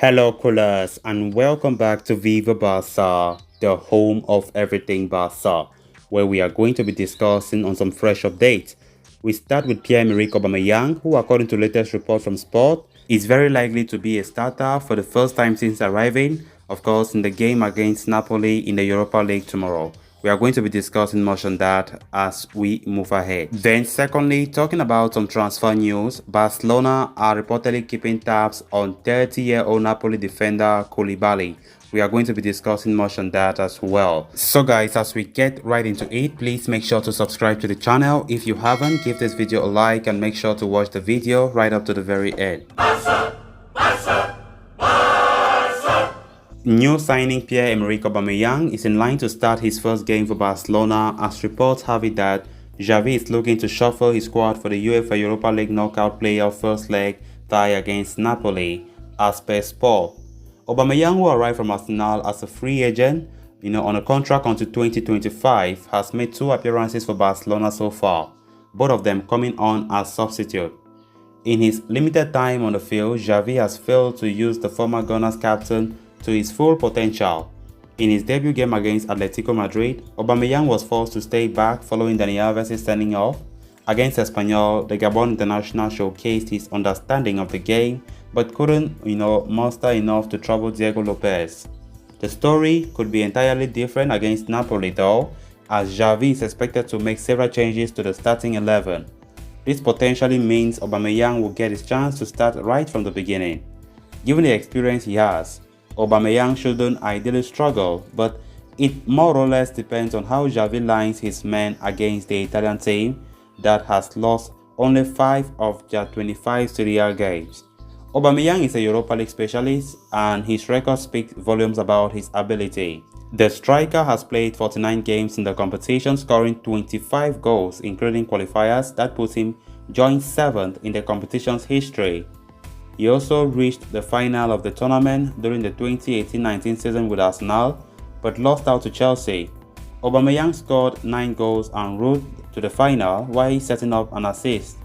Hello, coolers, and welcome back to Viva Barca, the home of everything Barca, where we are going to be discussing on some fresh updates. We start with Pierre-Emerick Aubameyang, who, according to latest report from Sport, is very likely to be a starter for the first time since arriving, of course, in the game against Napoli in the Europa League tomorrow. We are going to be discussing much on that as we move ahead. Then secondly, talking about some transfer news, Barcelona are reportedly keeping tabs on 30-year-old Napoli defender Koulibaly. We are going to be discussing much on that as well. So guys, as we get right into it, please make sure to subscribe to the channel. If you haven't, give this video a like and make sure to watch the video right up to the very end. New signing Pierre-Emerick Aubameyang is in line to start his first game for Barcelona, as reports have it that Xavi is looking to shuffle his squad for the UEFA Europa League knockout playoff first leg tie against Napoli, as per Sport. Aubameyang, who arrived from Arsenal as a free agent, on a contract until 2025, has made 2 appearances for Barcelona so far, both of them coming on as substitute. In his limited time on the field, Xavi has failed to use the former Gunners captain to his full potential. In his debut game against Atletico Madrid, Aubameyang was forced to stay back following Dani Alves' sending off. Against Espanyol, the Gabon international showcased his understanding of the game but couldn't, muster enough to trouble Diego Lopez. The story could be entirely different against Napoli though, as Xavi is expected to make several changes to the starting 11. This potentially means Aubameyang will get his chance to start right from the beginning. Given the experience he has, Aubameyang shouldn't ideally struggle, but it more or less depends on how Xavi lines his men against the Italian team that has lost only 5 of their 25 Serie A games. Aubameyang is a Europa League specialist, and his record speaks volumes about his ability. The striker has played 49 games in the competition, scoring 25 goals, including qualifiers. That puts him joint 7th in the competition's history. He also reached the final of the tournament during the 2018-19 season with Arsenal, but lost out to Chelsea. Aubameyang scored 9 goals en route to the final while setting up an assist.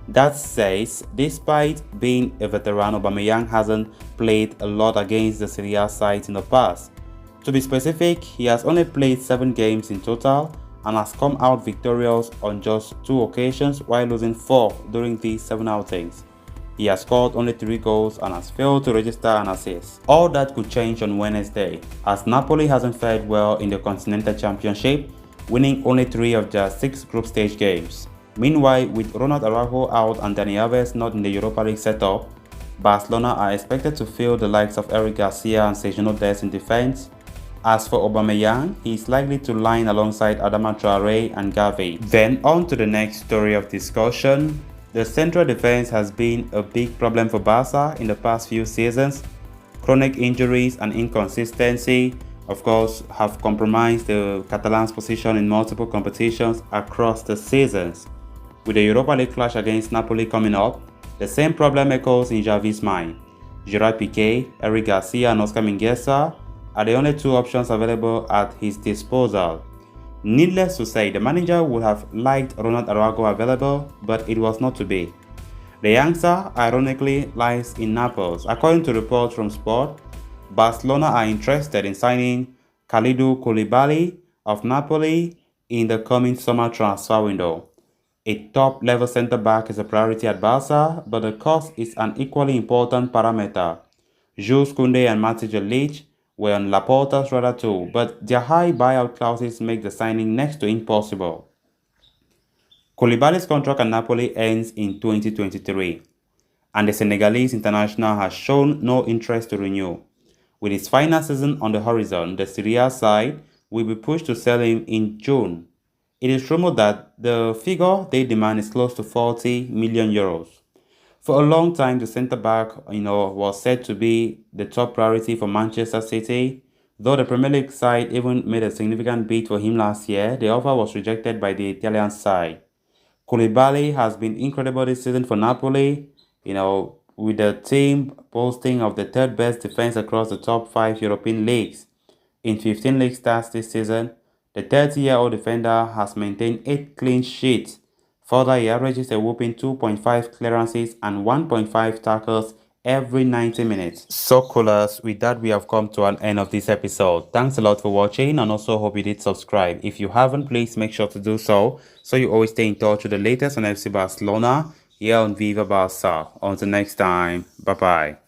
That says, despite being a veteran, Aubameyang hasn't played a lot against the Serie A sides in the past. To be specific, he has only played 7 games in total and has come out victorious on just 2 occasions while losing 4 during these 7 outings. He has scored only 3 goals and has failed to register an assist. All that could change on Wednesday, as Napoli hasn't fared well in the Continental Championship, winning only 3 of their 6 group stage games. Meanwhile, with Ronald Araujo out and Dani Alves not in the Europa League setup, Barcelona are expected to field the likes of Eric Garcia and Sergio Dest in defense. As for Aubameyang, he is likely to line alongside Adama Traore and Gavi. Then on to the next story of discussion. The central defense has been a big problem for Barca in the past few seasons. Chronic injuries and inconsistency, of course, have compromised the Catalans' position in multiple competitions across the seasons. With the Europa League clash against Napoli coming up, the same problem echoes in Xavi's mind. Gerard Piqué, Eric Garcia and Oscar Mingueza are the only 2 options available at his disposal. Needless to say, the manager would have liked Ronald Araujo available, but it was not to be. The answer, ironically, lies in Naples. According to reports from Sport, Barcelona are interested in signing Kalidou Koulibaly of Napoli in the coming summer transfer window. A top-level centre-back is a priority at Barca, but the cost is an equally important parameter. Jules Koundé and Matej Lic were on Laporta's radar too, but their high buyout clauses make the signing next to impossible. Koulibaly's contract at Napoli ends in 2023, and the Senegalese international has shown no interest to renew. With his final season on the horizon, the Serie A side will be pushed to sell him in June. It is rumored that the figure they demand is close to 40 million euros. For a long time, the centre-back, was said to be the top priority for Manchester City. Though the Premier League side even made a significant bid for him last year, the offer was rejected by the Italian side. Koulibaly has been incredible this season for Napoli, with the team boasting of the 3rd best defense across the top 5 European leagues. In 15 league starts this season, the 30-year-old defender has maintained 8 clean sheets. Further, he averages a whopping 2.5 clearances and 1.5 tackles every 90 minutes. So coolers, with that we have come to an end of this episode. Thanks a lot for watching, and also hope you did subscribe. If you haven't, please make sure to do so you always stay in touch with the latest on FC Barcelona here on Viva Barca. Until next time, bye bye.